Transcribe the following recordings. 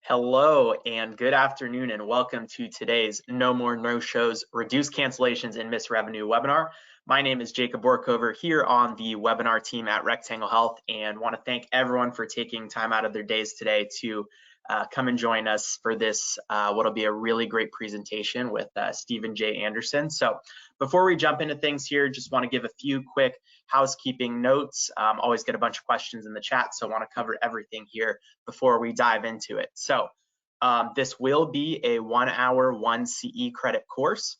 Hello and good afternoon and welcome to today's No More No Shows Reduce Cancellations and Miss Revenue webinar. My name is Jacob Borkover here on the webinar team at Rectangle Health and want to thank everyone for taking time out of their days today to come and join us for this what'll be a really great presentation with Stephen J. Anderson. So before we jump into things here, just want to give a few quick housekeeping notes. Always get a bunch of questions in the chat, so I want to cover everything here before we dive into it. So this will be a 1 hour, 1 CE credit course.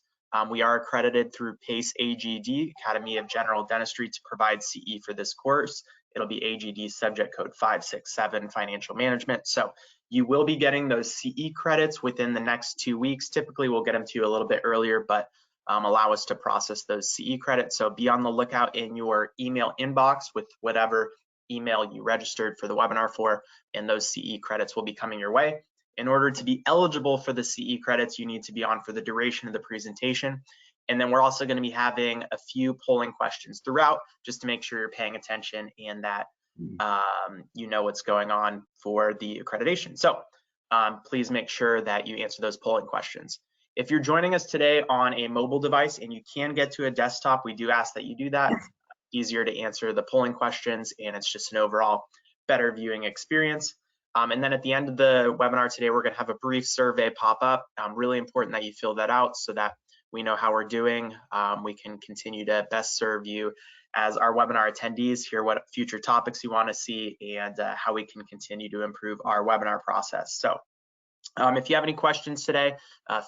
We are accredited through PACE AGD, Academy of General Dentistry, to provide CE for this course. It'll be AGD subject code 567, financial management. So you will be getting those CE credits within the next 2 weeks. Typically, we'll get them to you a little bit earlier, but allow us to process those CE credits. So be on the lookout in your email inbox with whatever email you registered for the webinar for, and those CE credits will be coming your way. In order to be eligible for the CE credits, you need to be on for the duration of the presentation. And then we're also going to be having a few polling questions throughout just to make sure you're paying attention and that you know what's going on for the accreditation. So please make sure that you answer those polling questions. If you're joining us today on a mobile device and you can get to a desktop, we do ask that you do that. It's easier to answer the polling questions and it's just an overall better viewing experience. And then at the end of the webinar today, we're going to have a brief survey pop up. Really important that you fill that out so that we know how we're doing. We can continue to best serve you as our webinar attendees, hear what future topics you want to see, and how we can continue to improve our webinar process. So if you have any questions today,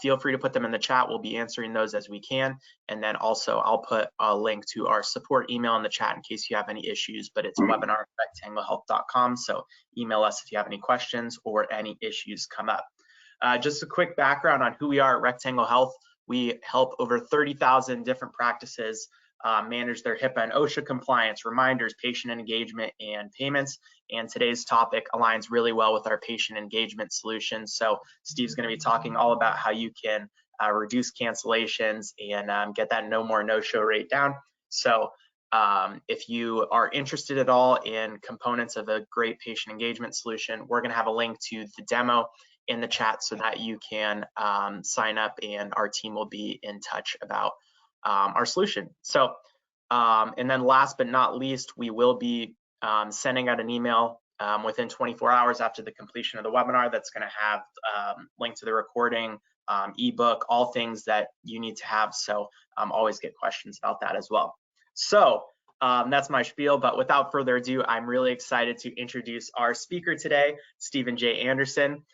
feel free to put them in the chat. We'll be answering those as we can. And then also I'll put a link to our support email in the chat in case you have any issues, but it's webinar@rectanglehealth.com. So email us if you have any questions or any issues come up. Just a quick background on who we are at Rectangle Health. We help over 30,000 different practices manage their HIPAA and OSHA compliance, reminders, patient engagement, and payments. And today's topic aligns really well with our patient engagement solutions. So Steve's going to be talking all about how you can reduce cancellations and get that no more no-show rate down. So if you are interested at all in components of a great patient engagement solution, we're going to have a link to the demo in the chat so that you can sign up and our team will be in touch about our solution. So, and then last but not least, we will be sending out an email within 24 hours after the completion of the webinar that's going to have link to the recording, ebook, all things that you need to have. So always get questions about that as well. So that's my spiel, but without further ado, I'm really excited to introduce our speaker today, Stephen J. Anderson.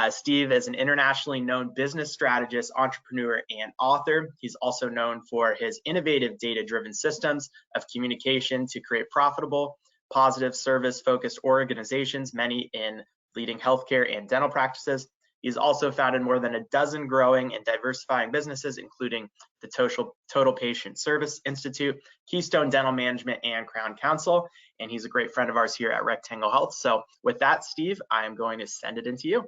Steve is an internationally known business strategist, entrepreneur, and author. He's also known for his innovative data-driven systems of communication to create profitable, positive, service-focused organizations, many in leading healthcare and dental practices. He's also founded more than a dozen growing and diversifying businesses, including the Total Patient Service Institute, Keystone Dental Management, and Crown Council. And he's a great friend of ours here at Rectangle Health. So with that, Steve, I am going to send it into you.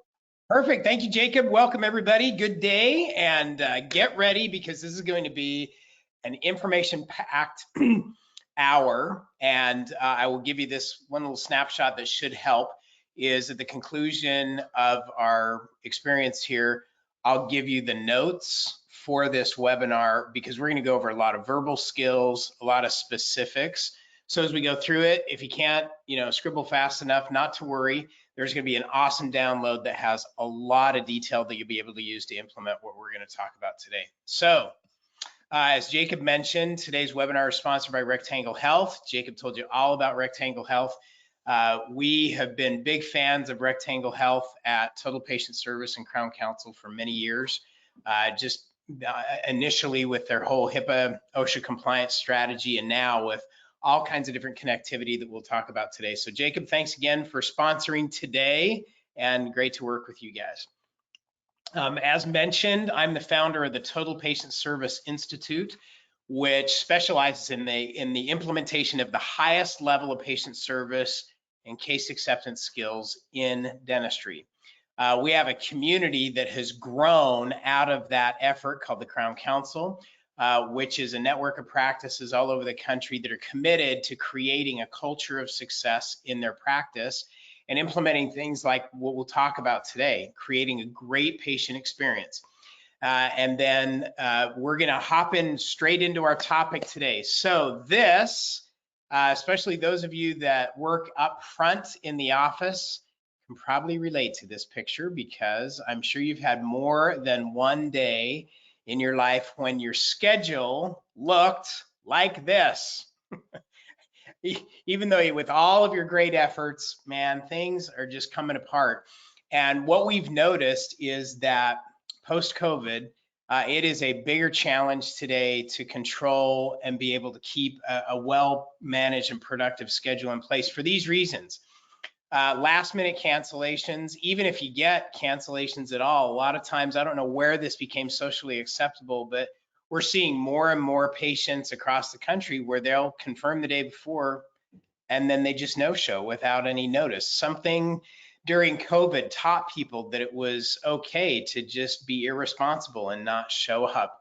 Perfect. Thank you, Jacob. Welcome, everybody. Good day, and get ready because this is going to be an information-packed hour. And I will give you this one little snapshot that should help. Is at the conclusion of our experience here, I'll give you the notes for this webinar because we're going to go over a lot of verbal skills, a lot of specifics. So as we go through it, if you can't, scribble fast enough, not to worry. There's going to be an awesome download that has a lot of detail that you'll be able to use to implement what we're going to talk about today. So as Jacob mentioned, today's webinar is sponsored by Rectangle Health. Jacob told you all about Rectangle Health. We have been big fans of Rectangle Health at Total Patient Service and Crown Council for many years, initially with their whole HIPAA OSHA compliance strategy, and now with all kinds of different connectivity that we'll talk about today. So Jacob, thanks again for sponsoring today and great to work with you guys. As mentioned, I'm the founder of the Total Patient Service Institute, which specializes in the implementation of the highest level of patient service and case acceptance skills in dentistry. We have a community that has grown out of that effort called the Crown Council, which is a network of practices all over the country that are committed to creating a culture of success in their practice and implementing things like what we'll talk about today, creating a great patient experience. And then we're going to hop in straight into our topic today. So this, especially those of you that work up front in the office, can probably relate to this picture, because I'm sure you've had more than one day in your life when your schedule looked like this. Even though with all of your great efforts, man, things are just coming apart. And what we've noticed is that post-COVID, it is a bigger challenge today to control and be able to keep a well-managed and productive schedule in place for these reasons. Last minute cancellations, even if you get cancellations at all, a lot of times, I don't know where this became socially acceptable, but we're seeing more and more patients across the country where they'll confirm the day before and then they just no-show without any notice. Something during COVID taught people that it was okay to just be irresponsible and not show up.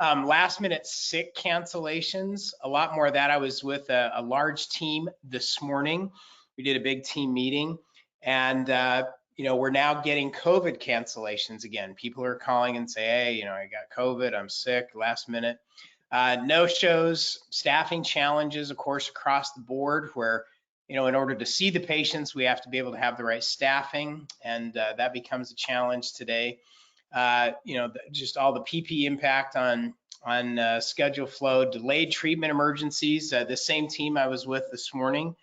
Last minute sick cancellations, a lot more of that. I was with a large team this morning. We did a big team meeting, and we're now getting COVID cancellations again. People are calling and say, hey, I got COVID, I'm sick, last minute. No shows, staffing challenges, of course, across the board, where, in order to see the patients, we have to be able to have the right staffing, and that becomes a challenge today. Just all the PP impact on schedule flow, delayed treatment emergencies. The same team I was with this morning,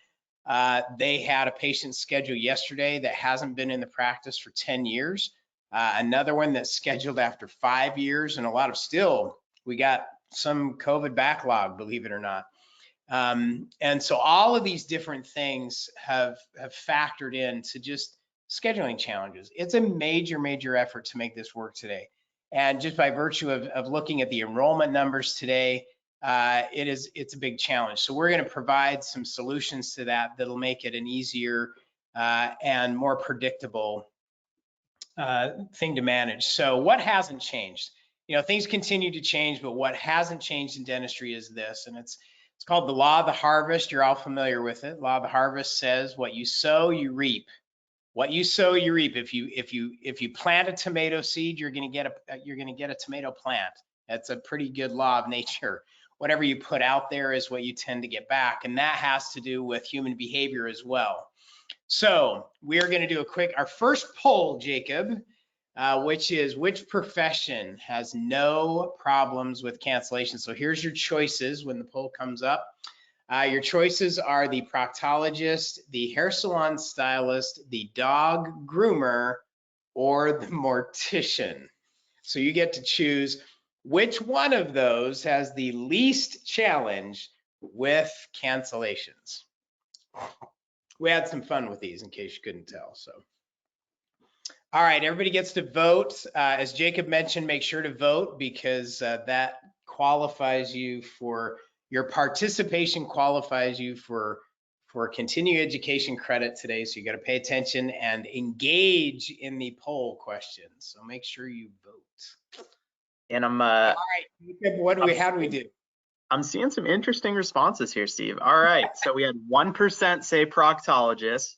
they had a patient scheduled yesterday that hasn't been in the practice for 10 years. Another one that's scheduled after 5 years, and we got some COVID backlog, believe it or not. And so all of these different things have factored into just scheduling challenges. It's a major, major effort to make this work today. And just by virtue of looking at the enrollment numbers today, it's a big challenge. So we're going to provide some solutions to that'll make it an easier and more predictable thing to manage. So what hasn't changed? Things continue to change, but what hasn't changed in dentistry is this, and it's called the law of the harvest. You're all familiar with it. Law of the harvest says, what you sow, you reap. What you sow, you reap. If you plant a tomato seed, you're going to get a tomato plant. That's a pretty good law of nature. Whatever you put out there is what you tend to get back, and that has to do with human behavior as well. So we are going to do our first poll, Jacob, which is, which profession has no problems with cancellation? So here's your choices when the poll comes up. Your choices are the proctologist, the hair salon stylist, the dog groomer, or the mortician. So you get to choose which one of those has the least challenge with cancellations. We had some fun with these, in case you couldn't tell. So, all right, everybody gets to vote. As Jacob mentioned, make sure to vote, because that qualifies you for your participation, qualifies you for continuing education credit today. So you got to pay attention and engage in the poll questions. So make sure you vote. And I'm all right, Jacob, how do we do? I'm seeing some interesting responses here, Steve. All right, so we had 1% say proctologist,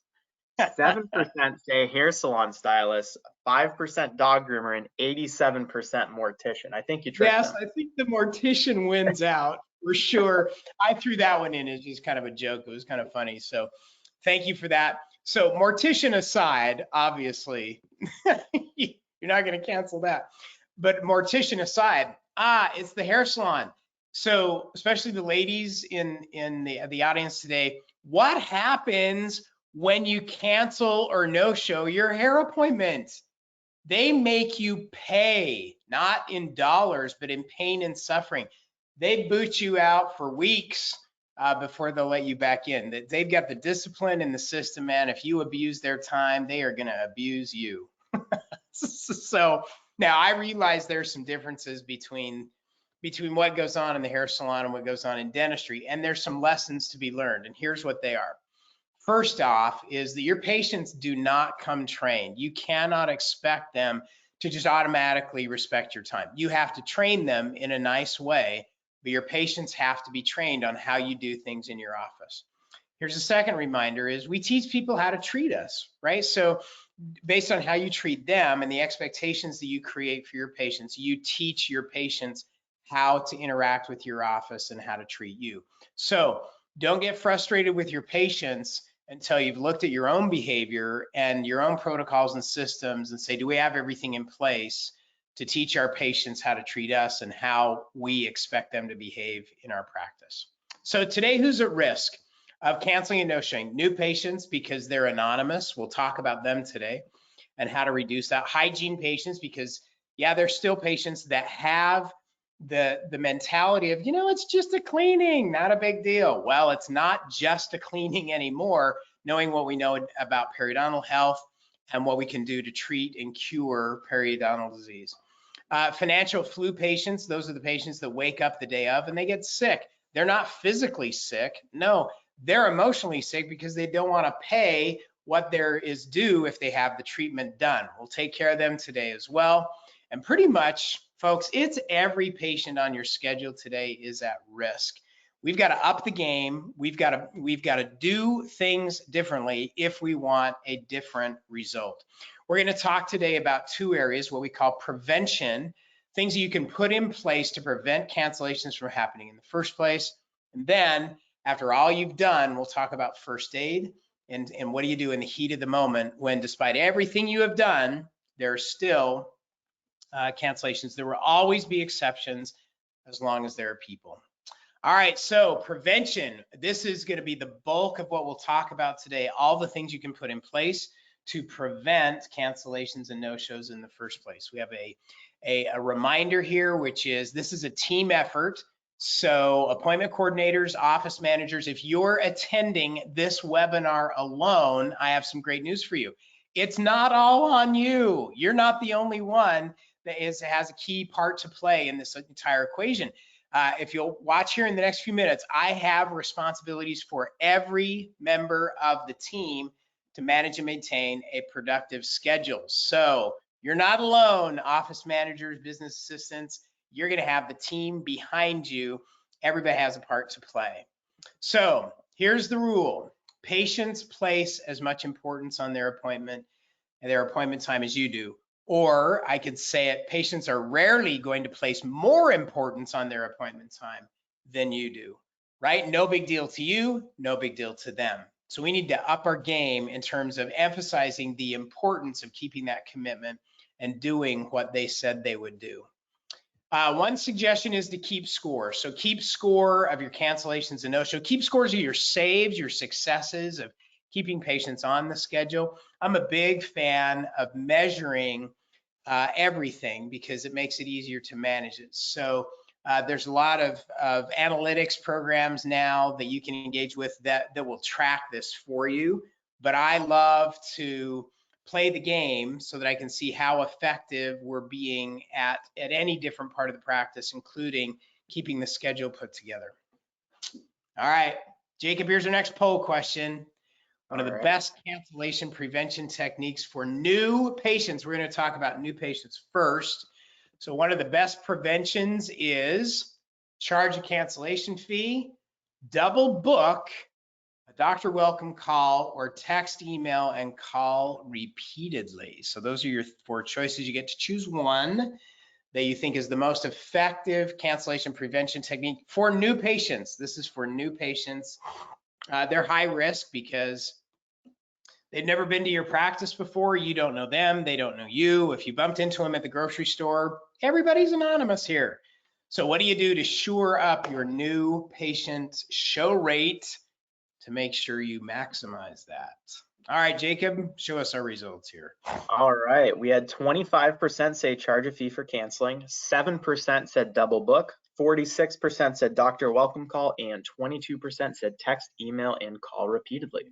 7% say hair salon stylist, 5% dog groomer, and 87% mortician. I think you tricked them. I think the mortician wins out for sure. I threw that one in as just kind of a joke. It was kind of funny. So thank you for that. So mortician aside, obviously, you're not going to cancel that. But mortician aside, it's the hair salon. So especially the ladies in the audience today, what happens when you cancel or no-show your hair appointment? They make you pay, not in dollars, but in pain and suffering. They boot you out for weeks before they'll let you back in. They've got the discipline in the system, man. If you abuse their time, they are going to abuse you. So now I realize there's some differences between what goes on in the hair salon and what goes on in dentistry, and there's some lessons to be learned, and here's what they are. First off is that your patients do not come trained. You cannot expect them to just automatically respect your time. You have to train them in a nice way, but your patients have to be trained on how you do things in your office. Here's a second reminder is we teach people how to treat us, right? So based on how you treat them and the expectations that you create for your patients, you teach your patients how to interact with your office and how to treat you. So don't get frustrated with your patients until you've looked at your own behavior and your own protocols and systems and say, do we have everything in place to teach our patients how to treat us and how we expect them to behave in our practice? So today, who's at risk of canceling and no-showing? New patients, because they're anonymous. We'll talk about them today and how to reduce that. Hygiene patients, because yeah, there's still patients that have the mentality of, it's just a cleaning, not a big deal. Well, it's not just a cleaning anymore, knowing what we know about periodontal health and what we can do to treat and cure periodontal disease. Financial flu patients, those are the patients that wake up the day of and they get sick. They're not physically sick. No, they're emotionally sick because they don't want to pay what there is due if they have the treatment done. We'll take care of them today as well. And pretty much, folks, it's every patient on your schedule today is at risk. We've got to up the game. We've got to do things differently if we want a different result. We're going to talk today about two areas, what we call prevention, things that you can put in place to prevent cancellations from happening in the first place. And then after all you've done, we'll talk about first aid and what do you do in the heat of the moment when, despite everything you have done, there are still cancellations. There will always be exceptions as long as there are people. All right, so prevention. This is going to be the bulk of what we'll talk about today, all the things you can put in place to prevent cancellations and no-shows in the first place. We have a reminder here, which is this is a team effort. So appointment coordinators, office managers, if you're attending this webinar alone, I have some great news for you. It's not all on you. You're not the only one that has a key part to play in this entire equation. If you'll watch here in the next few minutes, I have responsibilities for every member of the team to manage and maintain a productive schedule. So you're not alone, office managers, business assistants. You're going to have the team behind you. Everybody has a part to play. So here's the rule. Patients place as much importance on their appointment and their appointment time as you do. Or I could say it, patients are rarely going to place more importance on their appointment time than you do, right? No big deal to you, no big deal to them. So we need to up our game in terms of emphasizing the importance of keeping that commitment and doing what they said they would do. One suggestion is to keep score. So keep score of your cancellations and no-show. Keep scores of your saves, your successes of keeping patients on the schedule. I'm a big fan of measuring everything because it makes it easier to manage it. So there's a lot of analytics programs now that you can engage with that will track this for you. But I love to play the game so that I can see how effective we're being at any different part of the practice, including keeping the schedule put together. All right, Jacob, here's our next poll question. One of the best cancellation prevention techniques for new patients. We're going to talk about new patients first. So one of the best preventions is charge a cancellation fee, double book, a doctor welcome call, or text, email, and call repeatedly. So those are your 4 choices. You get to choose one that you think is the most effective cancellation prevention technique for new patients. This is for new patients. They're high risk because they've never been to your practice before. You don't know them. They don't know you. If you bumped into them at the grocery store, everybody's anonymous here. So what do you do to shore up your new patient show rate to make sure you maximize that? All right, Jacob, show us our results here. All right, we had 25% say charge a fee for canceling, 7% said double book, 46% said doctor welcome call, and 22% said text, email, and call repeatedly.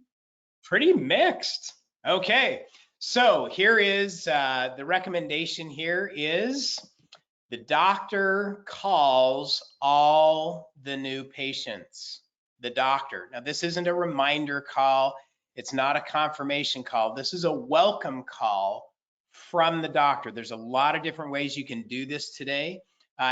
Pretty mixed. Okay, so here is the recommendation here is the doctor calls all the new patients. The doctor. Now, this isn't a reminder call. It's not a confirmation call. This is a welcome call from the doctor. There's a lot of different ways you can do this today,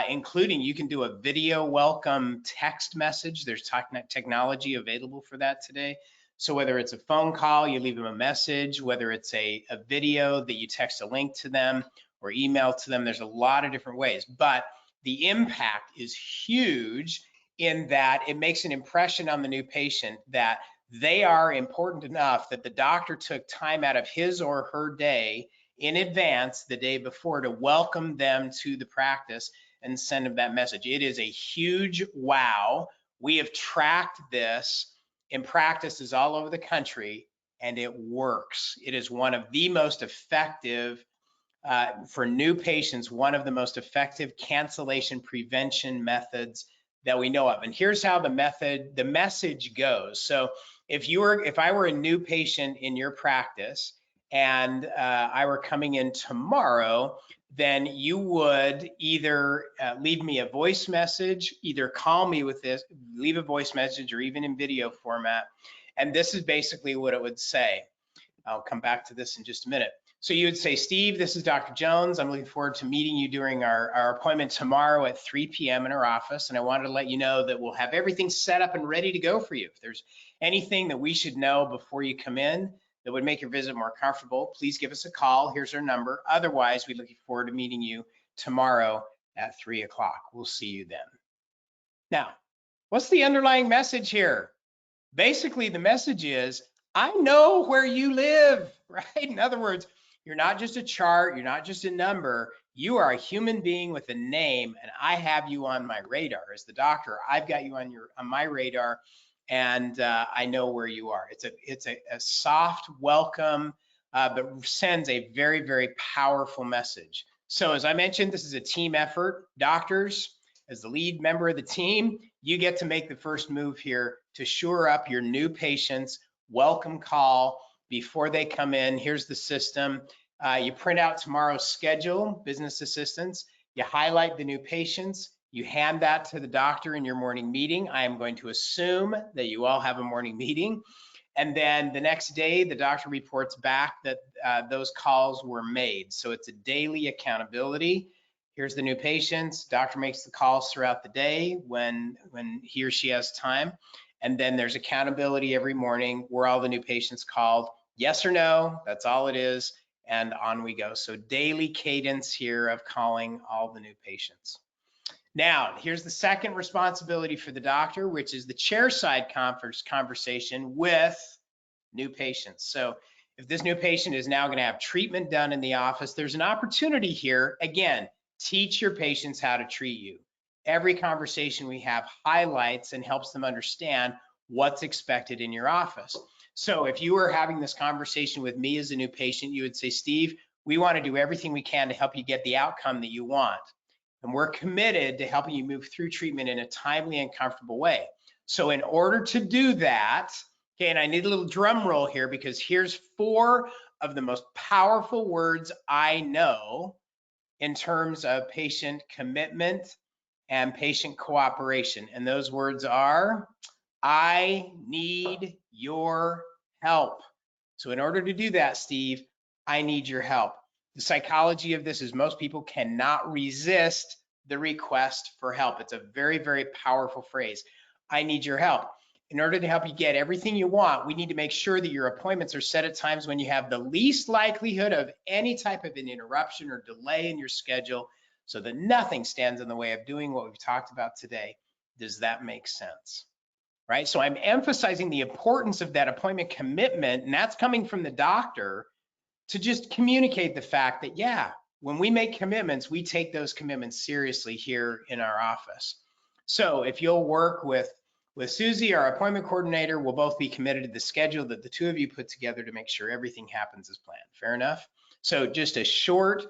including you can do a video welcome text message. There's technology available for that today. So whether it's a phone call, you leave them a message, whether it's a video that you text a link to them or email to them, there's a lot of different ways. But the impact is huge in that it makes an impression on the new patient that they are important enough that the doctor took time out of his or her day in advance the day before to welcome them to the practice and send them that message. It is a huge wow. We have tracked this in practices all over the country, and it works. It is one of the most effective, for new patients, one of the most effective cancellation prevention methods that we know of. And here's how the message goes. So if I were a new patient in your practice and I were coming in tomorrow, then you would either leave me a voice message, either call me with this, leave a voice message, or even in video format. And this is basically what it would say. I'll come back to this in just a minute. So you would say, Steve, this is Dr. Jones. I'm looking forward to meeting you during our appointment tomorrow at 3 p.m. in our office. And I wanted to let you know that we'll have everything set up and ready to go for you. If there's anything that we should know before you come in that would make your visit more comfortable, please give us a call. Here's our number. Otherwise, we're looking forward to meeting you tomorrow at 3 o'clock. We'll see you then. Now, what's the underlying message here? Basically, the message is, I know where you live, right? In other words, you're not just a chart, you're not just a number, you are a human being with a name, and I have you on my radar. As the doctor, I've got you on my radar, and I know where you are. It's a soft welcome, but sends a very, very powerful message. So as I mentioned, this is a team effort. Doctors, as the lead member of the team, you get to make the first move here to shore up your new patients' welcome call before they come in. Here's the system. You print out tomorrow's schedule, business assistants. You highlight the new patients. You hand that to the doctor in your morning meeting. I am going to assume that you all have a morning meeting. And then the next day, the doctor reports back that those calls were made. So it's a daily accountability. Here's the new patients. Doctor makes the calls throughout the day when he or she has time. And then there's accountability every morning where all the new patients called. Yes or no, that's all it is. And on we go. So daily cadence here of calling all the new patients. Now, here's the second responsibility for the doctor, which is the chairside conversation with new patients. So if this new patient is now going to have treatment done in the office, there's an opportunity here. Again, teach your patients how to treat you. Every conversation we have highlights and helps them understand what's expected in your office. So if you were having this conversation with me as a new patient, you would say, Steve, we want to do everything we can to help you get the outcome that you want. And we're committed to helping you move through treatment in a timely and comfortable way. So in order to do that, okay, and I need a little drum roll here because here's 4 of the most powerful words I know in terms of patient commitment and patient cooperation. And those words are, I need your help. So in order to do that, Steve, I need your help. The psychology of this is most people cannot resist the request for help. It's a very, very powerful phrase. I need your help. In order to help you get everything you want, we need to make sure that your appointments are set at times when you have the least likelihood of any type of an interruption or delay in your schedule so that nothing stands in the way of doing what we've talked about today. Does that make sense? Right? So I'm emphasizing the importance of that appointment commitment, and that's coming from the doctor to just communicate the fact that, yeah, when we make commitments, we take those commitments seriously here in our office. So if you'll work with Susie, our appointment coordinator, we'll both be committed to the schedule that the 2 of you put together to make sure everything happens as planned. Fair enough? So just a short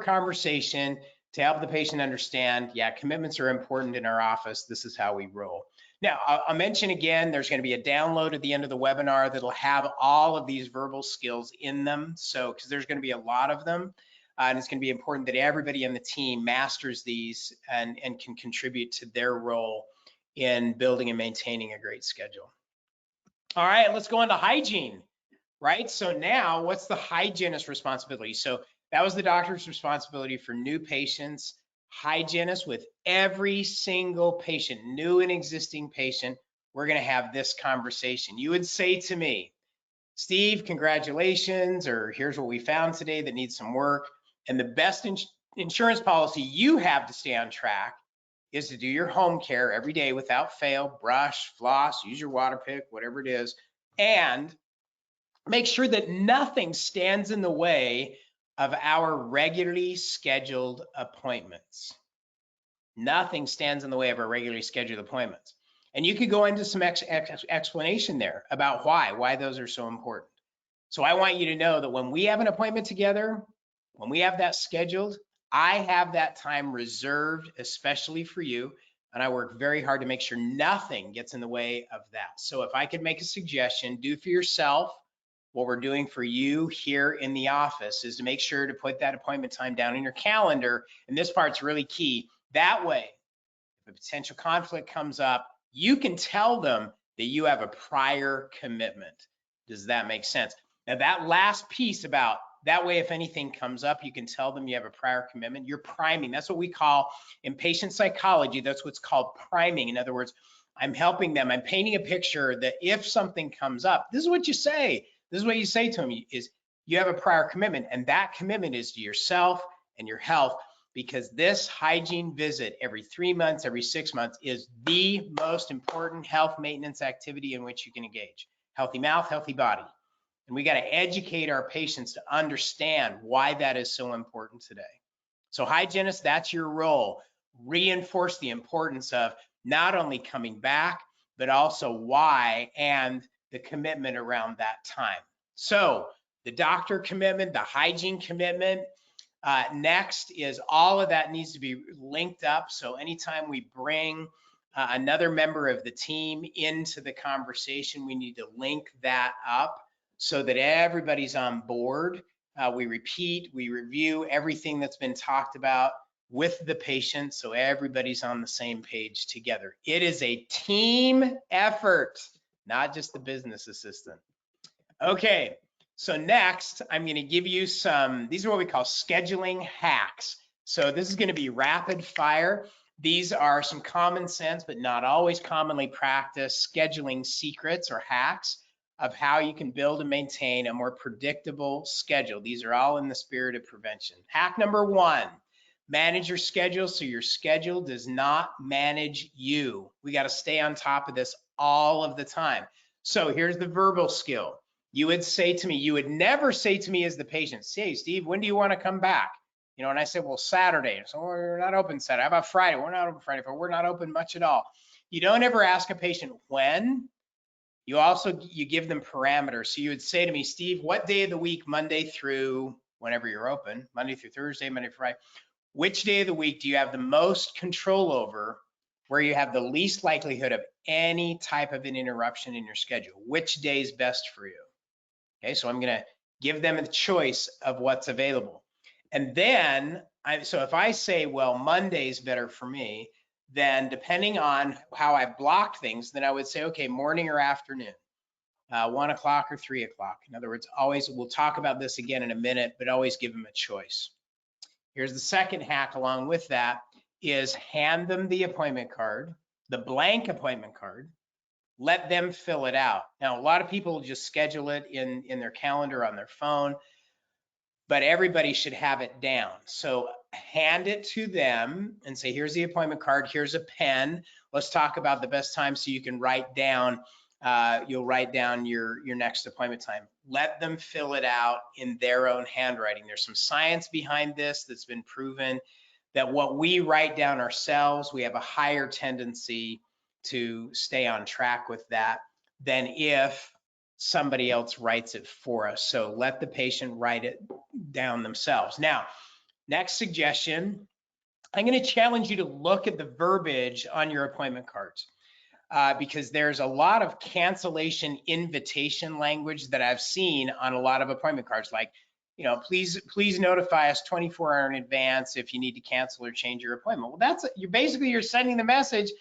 conversation to help the patient understand, yeah, commitments are important in our office. This is how we roll. Now, I'll mention again, there's going to be a download at the end of the webinar that'll have all of these verbal skills in them. So, because there's going to be a lot of them, and it's going to be important that everybody in the team masters these and can contribute to their role in building and maintaining a great schedule. All right, let's go on to hygiene, right? So now, what's the hygienist's responsibility? So that was the doctor's responsibility for new patients. hygienist, with every single patient, new and existing patient, we're going to have this conversation. You would say to me, Steve, congratulations, or here's what we found today that needs some work. And the best insurance policy you have to stay on track is to do your home care every day without fail, brush, floss, use your water pick, whatever it is, and make sure that nothing stands in the way of our regularly scheduled appointments. Nothing stands in the way of our regularly scheduled appointments. And you could go into some explanation there about why those are so important. So I want you to know that when we have an appointment together, when we have that scheduled, I have that time reserved especially for you, and I work very hard to make sure nothing gets in the way of that. So if I could make a suggestion, do for yourself what we're doing for you here in the office is to make sure to put that appointment time down in your calendar, and this part's really key. That way, if a potential conflict comes up, you can tell them that you have a prior commitment. Does that make sense? Now that last piece about that way, if anything comes up, you can tell them you have a prior commitment. You're priming. That's what we call in patient psychology, that's what's called priming. In other words, I'm helping them. I'm painting a picture that if something comes up, this is what you say. This is what you say to them is you have a prior commitment, and that commitment is to yourself and your health, because this hygiene visit every 3 months, every 6 months is the most important health maintenance activity in which you can engage. Healthy mouth, healthy body. And we got to educate our patients to understand why that is so important today. So hygienist, that's your role. Reinforce the importance of not only coming back, but also why and the commitment around that time. So the doctor commitment, the hygiene commitment, next is all of that needs to be linked up. So anytime we bring another member of the team into the conversation, we need to link that up so that everybody's on board. We repeat, we review everything that's been talked about with the patient so everybody's on the same page together. It is a team effort, not just the business assistant. Okay, so next I'm going to give you some, these are what we call scheduling hacks. So this is going to be rapid fire. These are some common sense, but not always commonly practiced scheduling secrets or hacks of how you can build and maintain a more predictable schedule. These are all in the spirit of prevention. Hack number 1, manage your schedule so your schedule does not manage you. We got to stay on top of this all of the time. So here's the verbal skill. You would say to me, you would never say to me as the patient, hey, Steve, when do you want to come back? You know, and I said, well, Saturday. So we're not open Saturday. How about Friday? We're not open Friday. But we're not open much at all. You don't ever ask a patient when. You give them parameters. So you would say to me, Steve, what day of the week, Monday through whenever you're open, Monday through Thursday, Monday through Friday, which day of the week do you have the most control over, where you have the least likelihood of any type of an interruption in your schedule? Which day is best for you? Okay, so I'm going to give them a choice of what's available. And then, so if I say, well, Monday's better for me, then depending on how I blocked things, then I would say, okay, morning or afternoon, 1 o'clock or 3 o'clock. In other words, always, we'll talk about this again in a minute, but always give them a choice. Here's the second hack along with that is hand them the appointment card, the blank appointment card. Let them fill it out. Now, a lot of people just schedule it in their calendar on their phone, but everybody should have it down. So hand it to them and say, here's the appointment card, here's a pen. Let's talk about the best time so you can write down, you'll write down your next appointment time. Let them fill it out in their own handwriting. There's some science behind this that's been proven that what we write down ourselves, we have a higher tendency to stay on track with that than if somebody else writes it for us. So let the patient write it down themselves. Now, next suggestion, I'm going to challenge you to look at the verbiage on your appointment cards because there's a lot of cancellation invitation language that I've seen on a lot of appointment cards, like, you know, please notify us 24 hours in advance if you need to cancel or change your appointment. Well, that's, you're sending the message,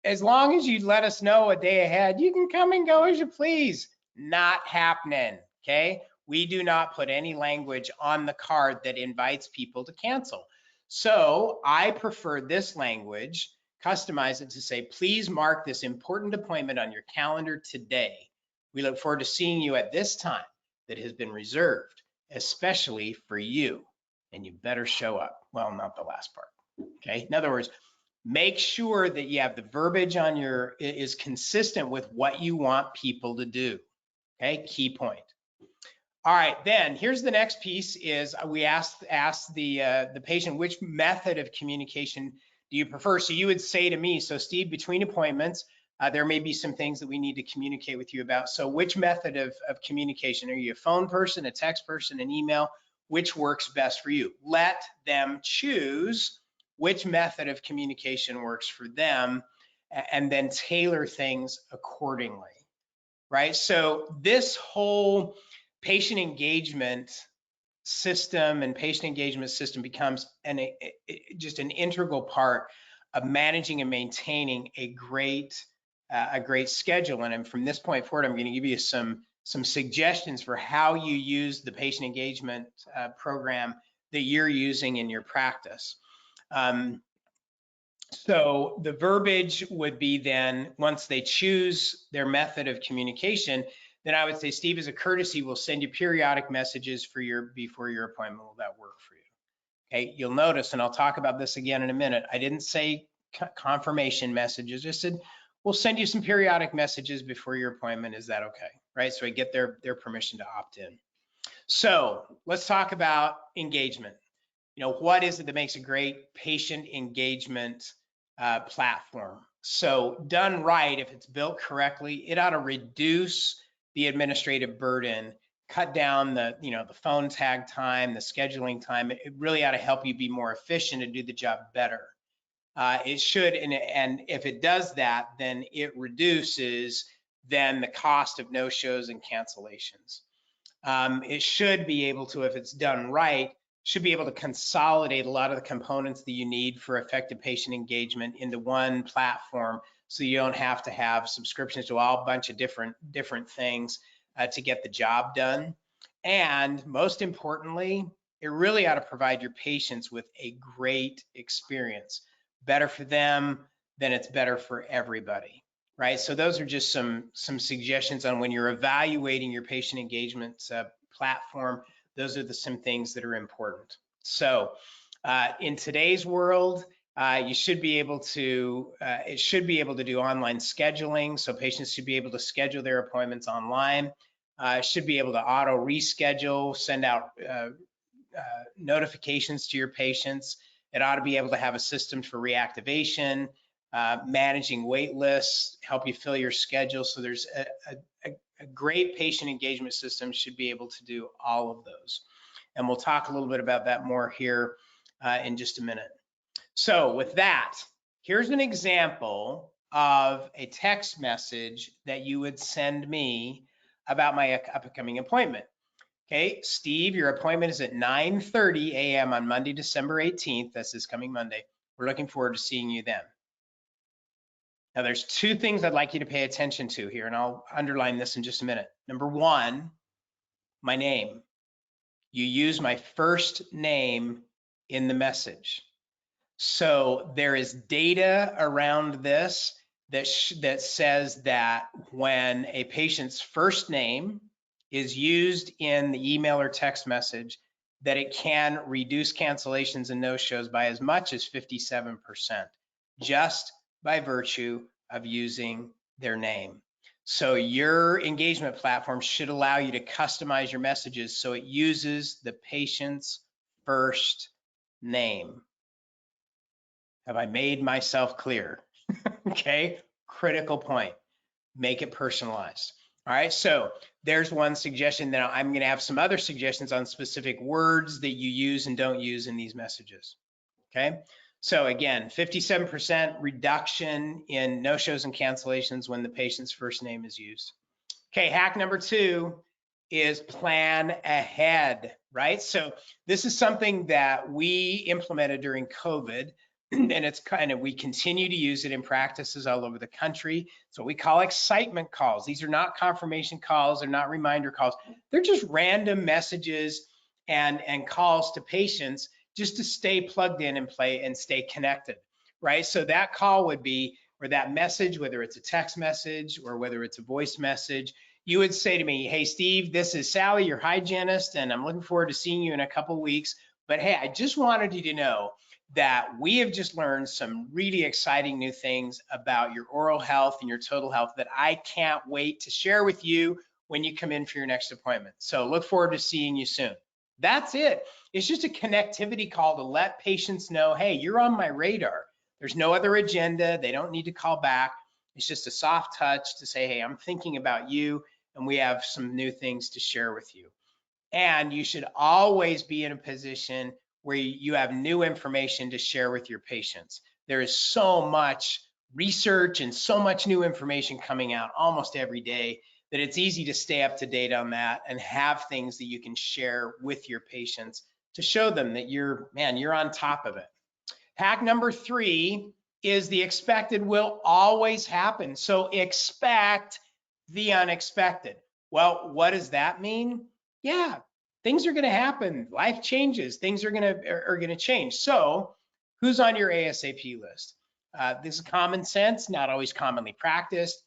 as long as you let us know a day ahead, you can come and go as you please. Not happening, okay? We do not put any language on the card that invites people to cancel. So I prefer this language, customize it to say, please mark this important appointment on your calendar today. We look forward to seeing you at this time that has been reserved, especially for you. And you better show up. Well, not the last part. Okay. In other words, make sure that you have the verbiage on is consistent with what you want people to do. Okay. Key point. All right, then here's the next piece is we asked the patient which method of communication do you prefer? So you would say to me, so Steve, between appointments, there may be some things that we need to communicate with you about. So which method of communication? Are you a phone person, a text person, an email? Which works best for you? Let them choose which method of communication works for them and then tailor things accordingly, right? So this whole patient engagement system and patient engagement system becomes just an integral part of managing and maintaining a great schedule. And from this point forward, I'm going to give you some suggestions for how you use the patient engagement program that you're using in your practice. So the verbiage would be then, once they choose their method of communication, then I would say, Steve, as a courtesy, we'll send you periodic messages before your appointment. Will that work for you? Okay, you'll notice, and I'll talk about this again in a minute, I didn't say confirmation messages. I said, we'll send you some periodic messages before your appointment. Is that okay? Right, so I get their permission to opt in. So let's talk about engagement. What is it that makes a great patient engagement platform? So done right, if it's built correctly, it ought to reduce the administrative burden, cut down the phone tag time, the scheduling time. It really ought to help you be more efficient and do the job better. It should, and if it does that, then it reduces then the cost of no-shows and cancellations. It should be able to, if it's done right, should be able to consolidate a lot of the components that you need for effective patient engagement into one platform, so you don't have to have subscriptions to a bunch of different things to get the job done. And most importantly, it really ought to provide your patients with a great experience. Better for them, then it's better for everybody, right? So those are just some suggestions on when you're evaluating your patient engagement platform. Those are some things that are important. So in today's world, you should be able to, it should be able to do online scheduling. So patients should be able to schedule their appointments online. Should be able to auto reschedule, send out notifications to your patients. It ought to be able to have a system for reactivation, managing wait lists, help you fill your schedule. So there's a great patient engagement system should be able to do all of those. And we'll talk a little bit about that more here in just a minute. So with that, here's an example of a text message that you would send me about my upcoming appointment. Okay, Steve, your appointment is at 9:30 a.m. on Monday, December 18th. That's this coming Monday. We're looking forward to seeing you then. Now, there's two things I'd like you to pay attention to here, and I'll underline this in just a minute. Number one, my name. You use my first name in the message. So there is data around this that says that when a patient's first name is used in the email or text message, that it can reduce cancellations and no-shows by as much as 57%, just by virtue of using their name. So your engagement platform should allow you to customize your messages so it uses the patient's first name. Have I made myself clear? Okay, critical point. Make it personalized. All right, so there's one suggestion. Now I'm going to have some other suggestions on specific words that you use and don't use in these messages. Okay, so again, 57% reduction in no-shows and cancellations when the patient's first name is used. Okay, hack number two is plan ahead, right? So this is something that we implemented during COVID, and it's we continue to use it in practices all over the country. It's what we call excitement calls. These are not confirmation calls, they're not reminder calls. They're just random messages and calls to patients just to stay plugged in and play and stay connected, right? So that call would be, or that message, whether it's a text message or whether it's a voice message, you would say to me, hey, Steve, this is Sally, your hygienist, and I'm looking forward to seeing you in a couple weeks. But hey, I just wanted you to know that we have just learned some really exciting new things about your oral health and your total health that I can't wait to share with you when you come in for your next appointment. So look forward to seeing you soon. That's it. It's just a connectivity call to let patients know, hey, you're on my radar. There's no other agenda. They don't need to call back. It's just a soft touch to say, hey, I'm thinking about you, and we have some new things to share with you. And you should always be in a position where you have new information to share with your patients. There is so much research and so much new information coming out almost every day that it's easy to stay up to date on that and have things that you can share with your patients to show them that you're on top of it. Hack number 3 is the expected will always happen. So expect the unexpected. Well, what does that mean? Yeah, things are going to happen. Life changes. Things are going to change. So who's on your ASAP list? This is common sense, not always commonly practiced,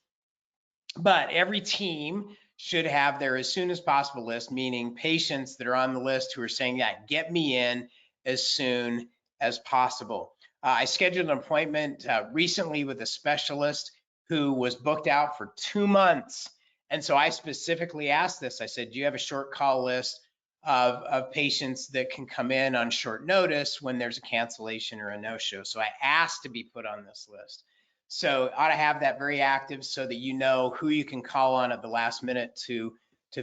but every team should have their as soon as possible list, meaning patients that are on the list who are saying, yeah, get me in as soon as possible. I scheduled an appointment recently with a specialist who was booked out for 2 months. And so I specifically asked this. I said, do you have a short call list of patients that can come in on short notice when there's a cancellation or a no-show? So I asked to be put on this list. So ought to have that very active so that you know who you can call on at the last minute to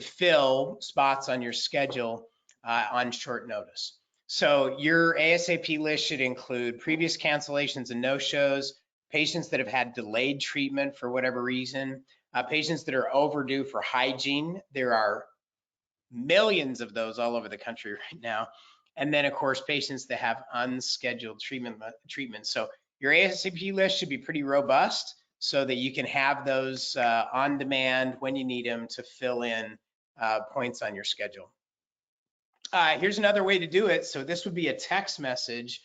fill spots on your schedule on short notice. So your ASAP list should include previous cancellations and no-shows, patients that have had delayed treatment for whatever reason, patients that are overdue for hygiene. There are millions of those all over the country right now. And then of course, patients that have unscheduled treatment. So your ASAP list should be pretty robust so that you can have those on demand when you need them to fill in points on your schedule. Here's another way to do it. So this would be a text message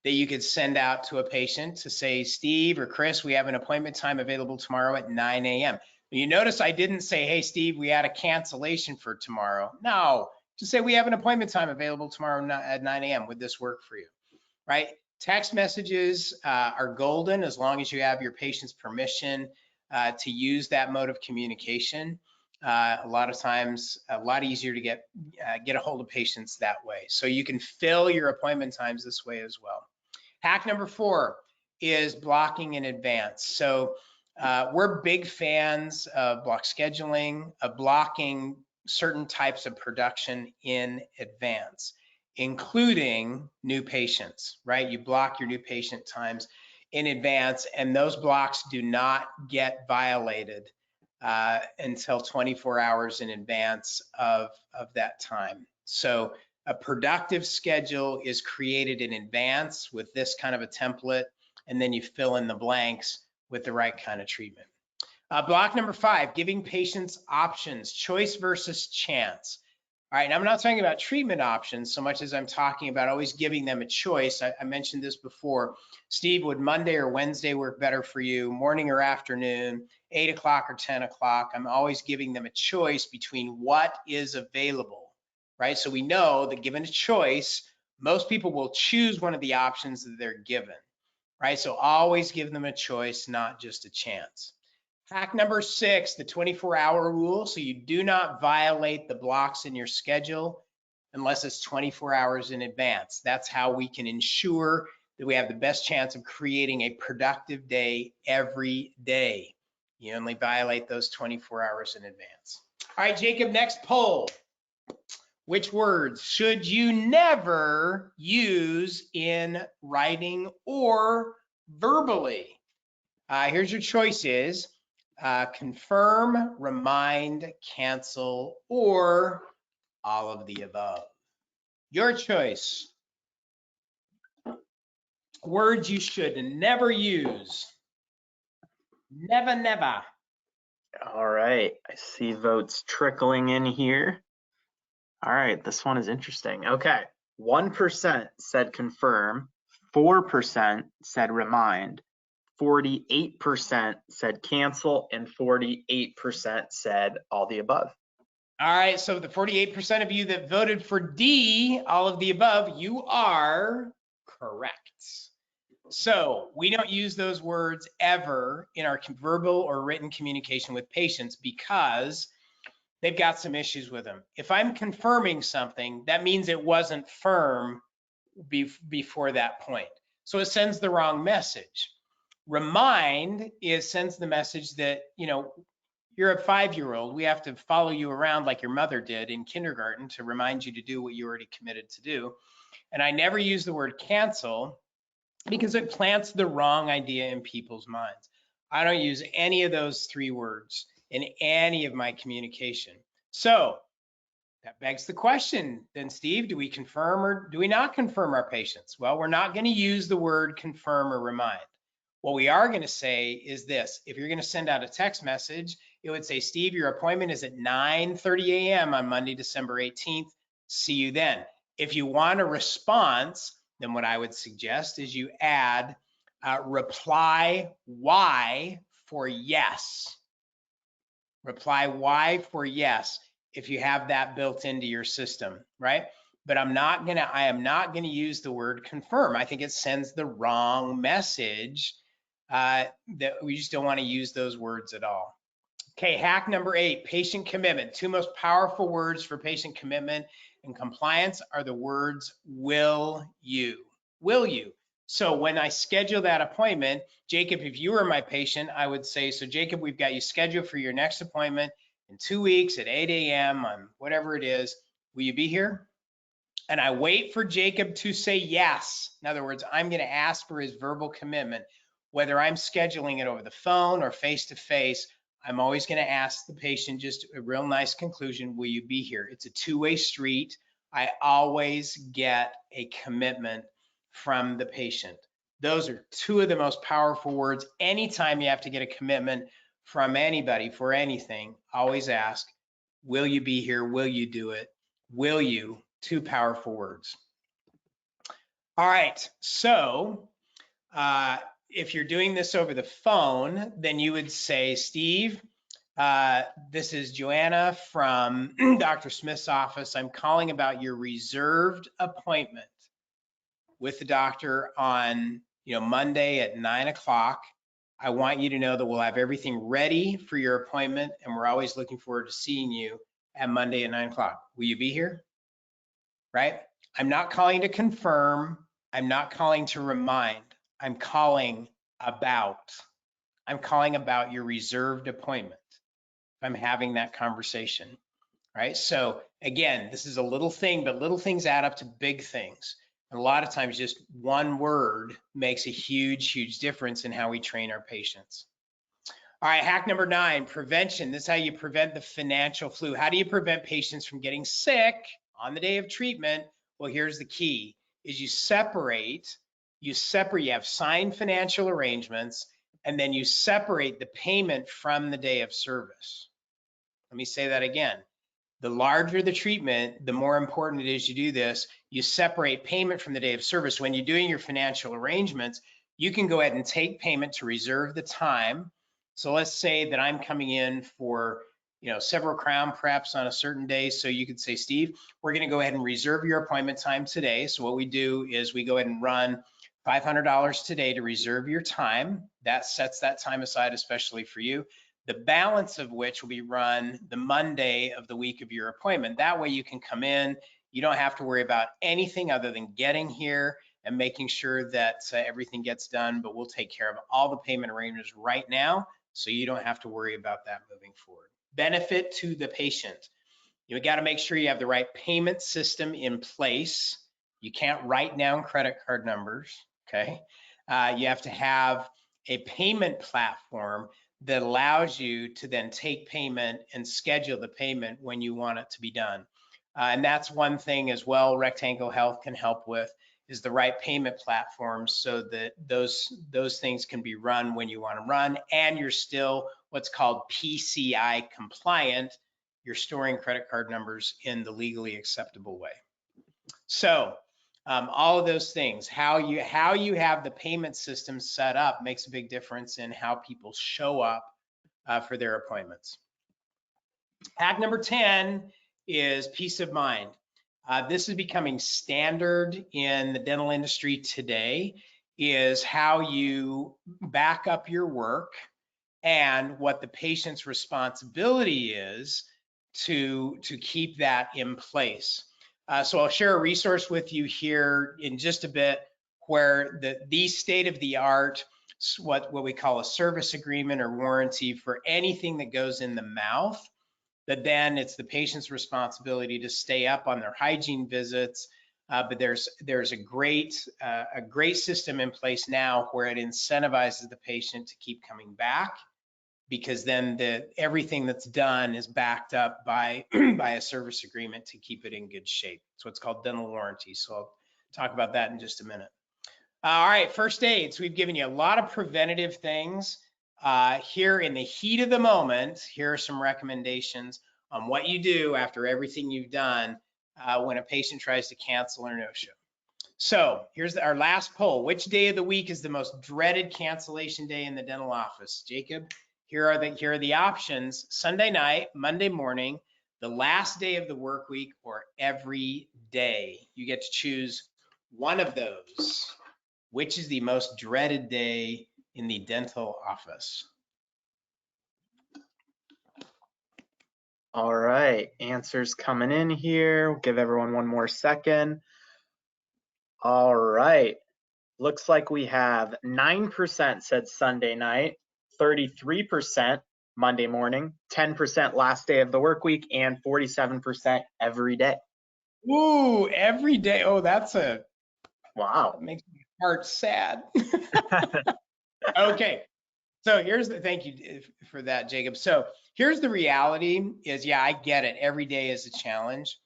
that you could send out to a patient to say, Steve or Chris, we have an appointment time available tomorrow at 9 a.m. You notice I didn't say, hey, Steve, we had a cancellation for tomorrow. No, just say we have an appointment time available tomorrow at 9 a.m. Would this work for you, right? Text messages are golden as long as you have your patient's permission to use that mode of communication. A lot of times, a lot easier to get a hold of patients that way. So you can fill your appointment times this way as well. Hack number 4 is blocking in advance. So we're big fans of block scheduling, of blocking certain types of production in advance, including new patients, right? You block your new patient times in advance, and those blocks do not get violated until 24 hours in advance of that time. So a productive schedule is created in advance with this kind of a template, and then you fill in the blanks with the right kind of treatment. Block number 5, giving patients options, choice versus chance. All right, and I'm not talking about treatment options so much as I'm talking about always giving them a choice. I mentioned this before. Steve, would Monday or Wednesday work better for you, morning or afternoon, 8 o'clock or 10 o'clock? I'm always giving them a choice between what is available, right? So we know that given a choice, most people will choose one of the options that they're given, right? So always give them a choice, not just a chance. Hack number 6, the 24-hour rule. So you do not violate the blocks in your schedule unless it's 24 hours in advance. That's how we can ensure that we have the best chance of creating a productive day every day. You only violate those 24 hours in advance. All right, Jacob, next poll. Which words should you never use in writing or verbally? Here's your choices. Confirm, remind, cancel, or all of the above. Your choice. Words you should never use. Never, never. All right, I see votes trickling in here. All right, this one is interesting. Okay, 1% said confirm, 4% said remind, 48% said cancel, and 48% said all the above. All right, so the 48% of you that voted for D, all of the above, you are correct. So we don't use those words ever in our verbal or written communication with patients because they've got some issues with them. If I'm confirming something, that means it wasn't firm before that point. So it sends the wrong message. Remind sends the message that, you're a 5-year-old. We have to follow you around like your mother did in kindergarten to remind you to do what you already committed to do. And I never use the word cancel because it plants the wrong idea in people's minds. I don't use any of those 3 words in any of my communication. So that begs the question then, Steve, do we confirm or do we not confirm our patients? Well, we're not going to use the word confirm or remind. What we are going to say is this: if you're going to send out a text message, it would say, Steve, your appointment is at 9:30 a.m. on Monday, December 18th. See you then. If you want a response, then what I would suggest is you add reply Y for yes. Reply Y for yes if you have that built into your system, right? But I am not gonna use the word confirm. I think it sends the wrong message that we just don't want to use those words at all. Okay, hack number 8, patient commitment. 2 most powerful words for patient commitment and compliance are the words will you. Will you? So when I schedule that appointment, Jacob, if you were my patient, I would say, so Jacob, we've got you scheduled for your next appointment in 2 weeks at 8 a.m. on whatever it is. Will you be here? And I wait for Jacob to say yes. In other words, I'm going to ask for his verbal commitment. Whether I'm scheduling it over the phone or face-to-face, I'm always going to ask the patient just a real nice conclusion, will you be here? It's a 2-way street. I always get a commitment from the patient. Those are 2 of the most powerful words. Anytime you have to get a commitment from anybody for anything, always ask, will you be here? Will you do it? Will you? 2 powerful words. All right, so if you're doing this over the phone, then you would say, Steve, this is Joanna from Dr. Smith's office. I'm calling about your reserved appointment with the doctor on Monday at 9 o'clock. I want you to know that we'll have everything ready for your appointment, and we're always looking forward to seeing you at Monday at 9 o'clock. Will you be here? Right? I'm not calling to confirm. I'm not calling to remind. I'm calling about your reserved appointment. I'm having that conversation, right? So again, this is a little thing, but little things add up to big things. And a lot of times just one word makes a huge, huge difference in how we train our patients. All right, hack number 9, prevention. This is how you prevent the financial flu. How do you prevent patients from getting sick on the day of treatment? Well, here's the key, is you have signed financial arrangements, and then you separate the payment from the day of service. Let me say that again. The larger the treatment, the more important it is you do this. You separate payment from the day of service. When you're doing your financial arrangements, you can go ahead and take payment to reserve the time. So let's say that I'm coming in for several crown preps on a certain day. So you could say, Steve, we're going to go ahead and reserve your appointment time today. So what we do is we go ahead and run $500 today to reserve your time. That sets that time aside especially for you. The balance of which will be run the Monday of the week of your appointment. That way you can come in, you don't have to worry about anything other than getting here and making sure that everything gets done, but we'll take care of all the payment arrangements right now, so you don't have to worry about that moving forward. Benefit to the patient. You got to make sure you have the right payment system in place. You can't write down credit card numbers, okay? You have to have a payment platform that allows you to then take payment and schedule the payment when you want it to be done. And that's one thing as well Rectangle Health can help with, is the right payment platforms so that those things can be run when you want to run, and you're still what's called PCI compliant. You're storing credit card numbers in the legally acceptable way. So All of those things, how you have the payment system set up makes a big difference in how people show up for their appointments. Hack number 10 is peace of mind. This is becoming standard in the dental industry today, is how you back up your work and what the patient's responsibility is to keep that in place. So I'll share a resource with you here in just a bit where the state-of-the-art, what we call a service agreement or warranty for anything that goes in the mouth, that then it's the patient's responsibility to stay up on their hygiene visits. But there's a great system in place now where it incentivizes the patient to keep coming back, because then everything that's done is backed up by by a service agreement to keep it in good shape. So it's called dental warranty. So I'll talk about that in just a minute. All right, first aid. So we've given you a lot of preventative things. Here in the heat of the moment, here are some recommendations on what you do after everything you've done when a patient tries to cancel or no-show. So here's our last poll. Which day of the week is the most dreaded cancellation day in the dental office? Jacob, here are the options: Sunday night, Monday morning, the last day of the work week, or every day. You get to choose one of those. Which is the most dreaded day in the dental office? All right, answers coming in here. We'll give everyone one more second. All right, looks like we have 9% said Sunday night, 33% Monday morning, 10% last day of the work week, and 47% every day. Ooh, every day. Oh, that's wow. That makes my heart sad. Okay, so thank you for that, Jacob. So here's the reality is, yeah, I get it. Every day is a challenge.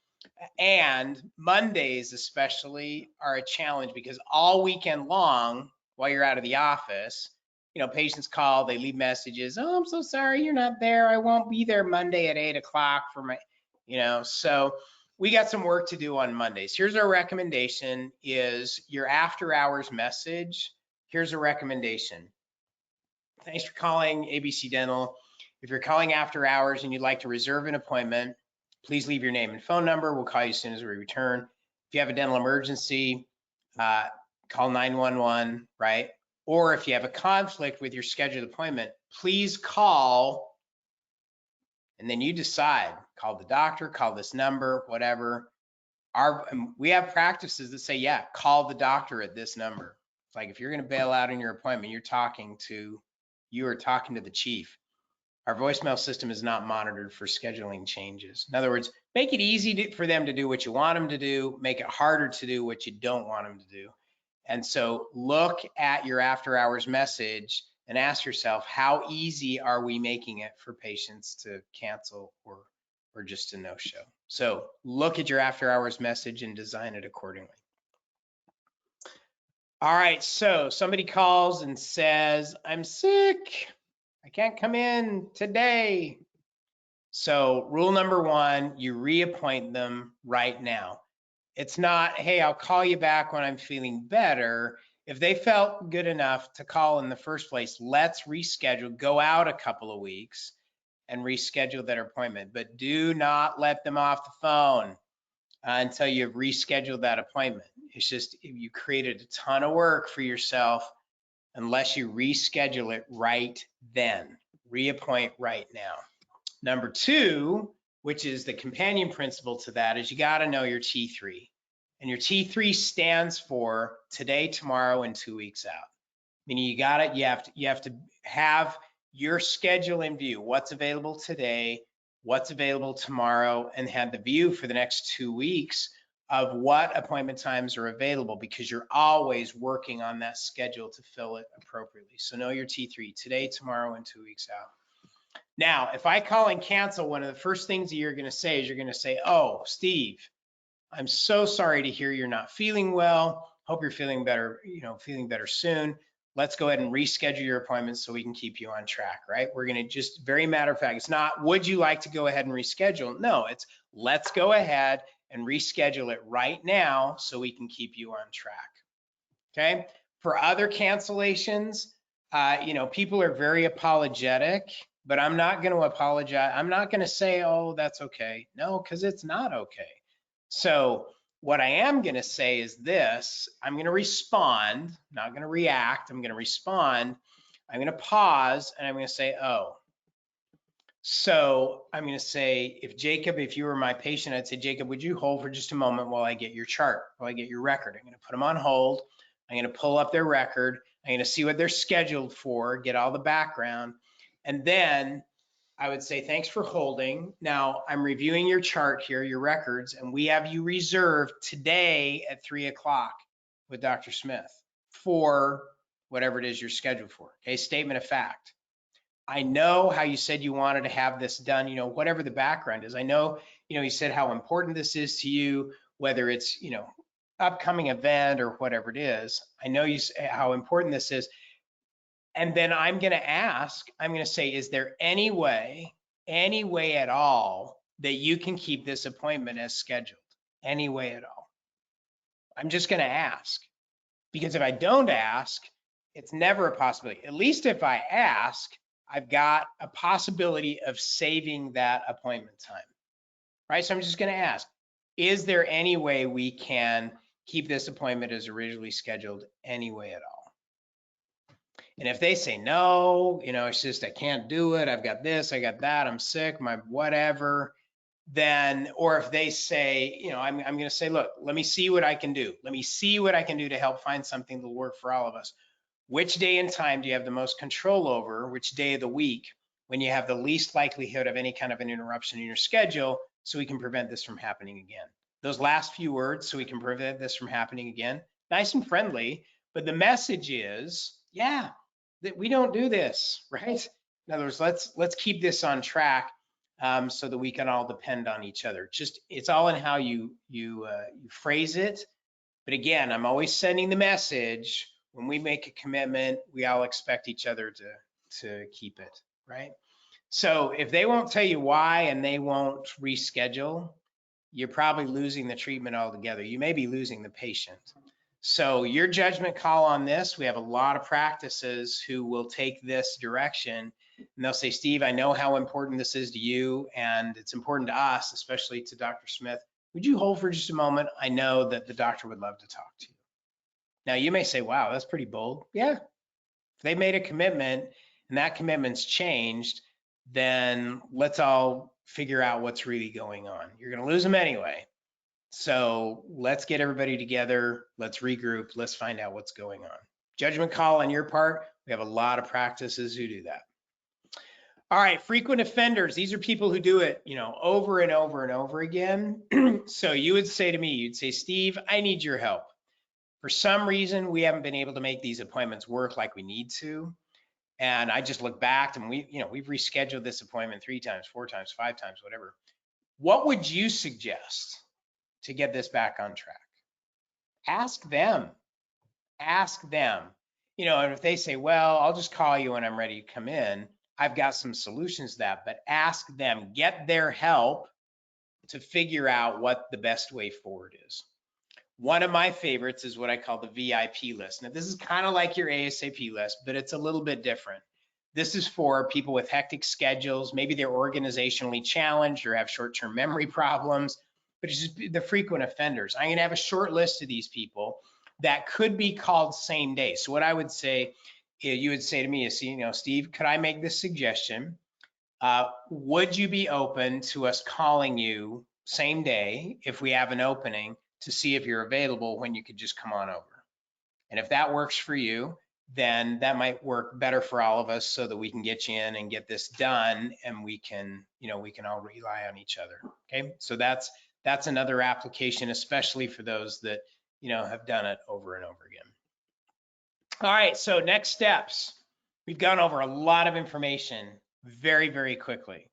And Mondays especially are a challenge because all weekend long, while you're out of the office, patients call, they leave messages. Oh, I'm so sorry you're not there. I won't be there Monday at 8 o'clock for my, so we got some work to do on Mondays. Here's our recommendation is your after hours message. Here's a recommendation. Thanks for calling ABC Dental. If you're calling after hours and you'd like to reserve an appointment, please leave your name and phone number. We'll call you as soon as we return. If you have a dental emergency, call 911, right? Or if you have a conflict with your scheduled appointment, please call, and then you decide. Call the doctor, call this number, whatever. We have practices that say, yeah, call the doctor at this number. It's like if you're going to bail out on your appointment, you are talking to the chief. Our voicemail system is not monitored for scheduling changes. In other words, make it easy for them to do what you want them to do, make it harder to do what you don't want them to do. And so look at your after hours message and ask yourself, how easy are we making it for patients to cancel or just to no-show? So look at your after hours message and design it accordingly. All right, so somebody calls and says, I'm sick. I can't come in today. So rule number one, you reappoint them right now. It's not, hey, I'll call you back when I'm feeling better. If they felt good enough to call in the first place, let's reschedule, go out a couple of weeks and reschedule that appointment. But do not let them off the phone until you've rescheduled that appointment. It's just, you created a ton of work for yourself unless you reschedule it right then. Reappoint right now. Number two, which is the companion principle to that, is you got to know your T3. And your T3 stands for today, tomorrow, and 2 weeks out. Meaning you have to have your schedule in view. What's available today, what's available tomorrow, and have the view for the next 2 weeks of what appointment times are available, because you're always working on that schedule to fill it appropriately. So know your T3, today, tomorrow, and 2 weeks out. Now, if I call and cancel, one of the first things that you're going to say is you're going to say, oh, Steve, I'm so sorry to hear you're not feeling well. Hope you're feeling better, feeling better soon. Let's go ahead and reschedule your appointment so we can keep you on track, right? We're going to just, very matter of fact, it's not, would you like to go ahead and reschedule? No, it's let's go ahead and reschedule it right now so we can keep you on track. Okay. For other cancellations, people are very apologetic, but I'm not going to apologize. I'm not going to say, oh, that's okay. No, because it's not okay. So what I am going to say is this: I'm going to respond, not going to react. I'm going to respond. I'm going to pause, and I'm going to say, oh. So I'm going to say, if you were my patient, I'd say, Jacob, would you hold for just a moment while I get your chart, while I get your record? I'm going to put them on hold. I'm going to pull up their record. I'm going to see what they're scheduled for, get all the background. And then I would say, thanks for holding. Now I'm reviewing your chart here, your records, and we have you reserved today at 3 o'clock with Dr. Smith for whatever it is you're scheduled for. Okay, statement of fact. I know how you said you wanted to have this done, whatever the background is. I know, you said how important this is to you, whether it's, upcoming event or whatever it is. I know how important this is. And then I'm going to say, is there any way at all that you can keep this appointment as scheduled? Any way at all? I'm just going to ask, because if I don't ask, it's never a possibility. At least if I ask, I've got a possibility of saving that appointment time, right? So I'm just going to ask, is there any way we can keep this appointment as originally scheduled, any way at all? And if they say no, it's just I can't do it, I've got this, I got that, I'm sick, my whatever, then, or if they say, I'm going to say, look, let me see what I can do. Let me see what I can do to help find something that'll work for all of us. Which day and time do you have the most control over? Which day of the week when you have the least likelihood of any kind of an interruption in your schedule, so we can prevent this from happening again? Those last few words, so we can prevent this from happening again, nice and friendly, but the message is, yeah, that we don't do this, right? In other words, let's keep this on track, so that we can all depend on each other. It's all in how you phrase it. But again, I'm always sending the message, when we make a commitment, we all expect each other to keep it, right? So if they won't tell you why and they won't reschedule, you're probably losing the treatment altogether. You may be losing the patient. So your judgment call on this. We have a lot of practices who will take this direction, and they'll say, Steve, I know how important this is to you, and it's important to us, especially to Dr. Smith. Would you hold for just a moment? I know that the doctor would love to talk to you. Now you may say, wow, that's pretty bold. Yeah, if they made a commitment and that commitment's changed, then let's all figure out what's really going on. You're going to lose them anyway. So let's get everybody together. Let's regroup. Let's find out what's going on. Judgment call on your part. We have a lot of practices who do that. All right, frequent offenders. These are people who do it, over and over and over again. So you would say to me, you'd say, Steve, I need your help. For some reason, we haven't been able to make these appointments work like we need to. And I just look back and we've rescheduled this appointment 3 times, 4 times, 5 times, whatever. What would you suggest to get this back on track? Ask them. And if they say, well, I'll just call you when I'm ready to come in, I've got some solutions to that, but ask them, get their help to figure out what the best way forward is. One of my favorites is what I call the VIP list. Now, this is kind of like your ASAP list, but it's a little bit different. This is for people with hectic schedules. Maybe they're organizationally challenged or have short-term memory problems, but it's just the frequent offenders. I'm going to have a short list of these people that could be called same day. So what I would say, you would say to me is, Steve, could I make this suggestion? Would you be open to us calling you same day if we have an opening, to see if you're available when you could just come on over? And if that works for you, then that might work better for all of us, so that we can get you in and get this done, and we can all rely on each other. Okay, so that's another application, especially for those that have done it over and over again. All right, so next steps. We've gone over a lot of information very, very quickly.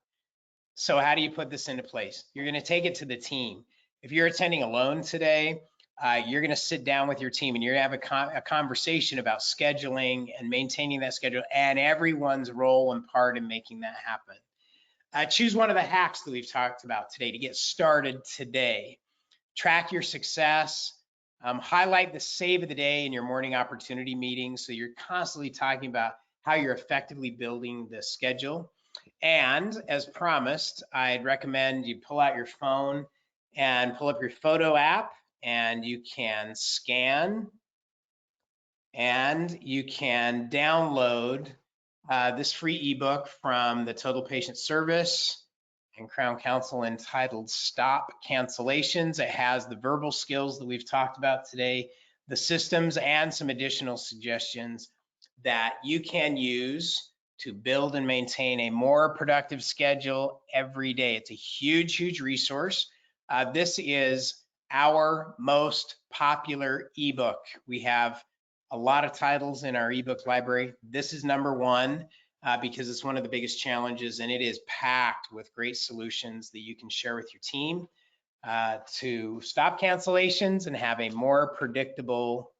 So how do you put this into place? You're going to take it to the team. If you're attending alone today, you're going to sit down with your team and you're going to have a conversation about scheduling and maintaining that schedule and everyone's role and part in making that happen. Choose one of the hacks that we've talked about today to get started today. track your success, highlight the save of the day in your morning opportunity meetings. So you're constantly talking about how you're effectively building the schedule. And as promised, I'd recommend you pull out your phone and pull up your photo app, and you can scan and you can download this free ebook from the Total Patient Service and Crown Council entitled Stop Cancellations. It has the verbal skills that we've talked about today, the systems, and some additional suggestions that you can use to build and maintain a more productive schedule every day. It's a huge, huge resource. This is our most popular ebook. We have a lot of titles in our ebook library. This is number one because it's one of the biggest challenges, and it is packed with great solutions that you can share with your team to stop cancellations and have a more predictable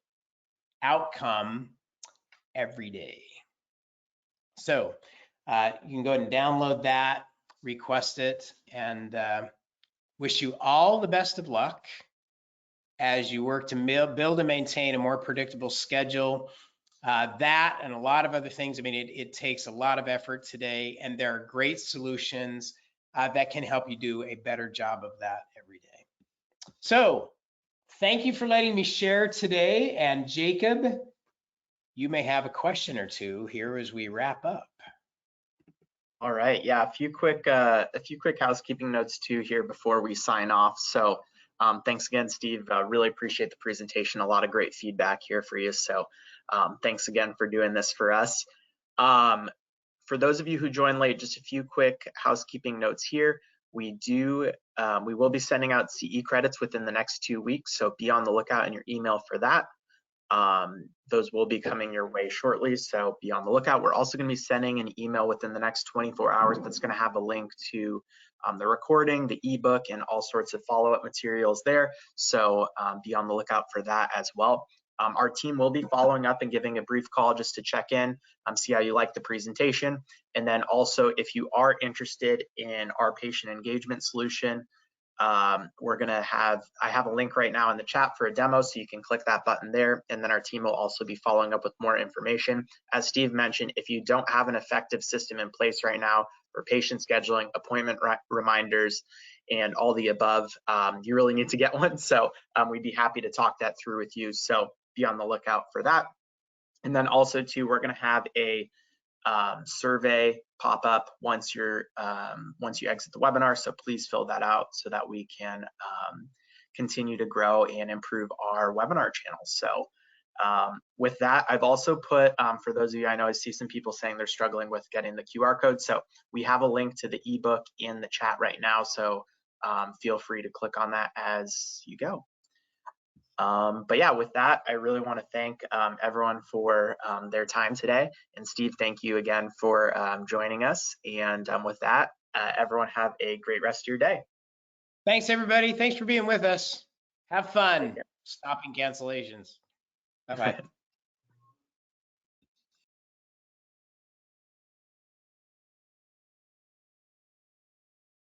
outcome every day. So you can go ahead and download that, request it, and wish you all the best of luck as you work to build and maintain a more predictable schedule. That and a lot of other things. I mean, it takes a lot of effort today, and there are great solutions that can help you do a better job of that every day. So thank you for letting me share today. And Jacob, you may have a question or two here as we wrap up. All right, yeah, a few quick housekeeping notes too here before we sign off. So thanks again, Steve. Really appreciate the presentation. A lot of great feedback here for you. So thanks again for doing this for us. For those of you who joined late, just a few quick housekeeping notes here. We will be sending out CE credits within the next 2 weeks, so be on the lookout in your email for that. Those will be coming your way shortly, so be on the lookout. We're also going to be sending an email within the next 24 hours that's going to have a link to the recording, the ebook, and all sorts of follow-up materials there. So be on the lookout for that as well. Our team will be following up and giving a brief call just to check in, see how you like the presentation. And then also, if you are interested in our patient engagement solution, I have a link right now in the chat for a demo, so you can click that button there, and then our team will also be following up with more information. As Steve mentioned, if you don't have an effective system in place right now for patient scheduling, appointment reminders, and all the above, you really need to get one. So we'd be happy to talk that through with you. So be on the lookout for that. And then also too, we're going to have a survey pop up once you exit the webinar. So please fill that out so that we can continue to grow and improve our webinar channels. So with that, I've also put, for those of you, I know I see some people saying they're struggling with getting the QR code. So we have a link to the ebook in the chat right now. So feel free to click on that as you go. But yeah, with that, I really want to thank everyone for their time today. And Steve, thank you again for joining us. And with that, everyone have a great rest of your day. Thanks, everybody. Thanks for being with us. Have fun stopping cancellations. Bye-bye.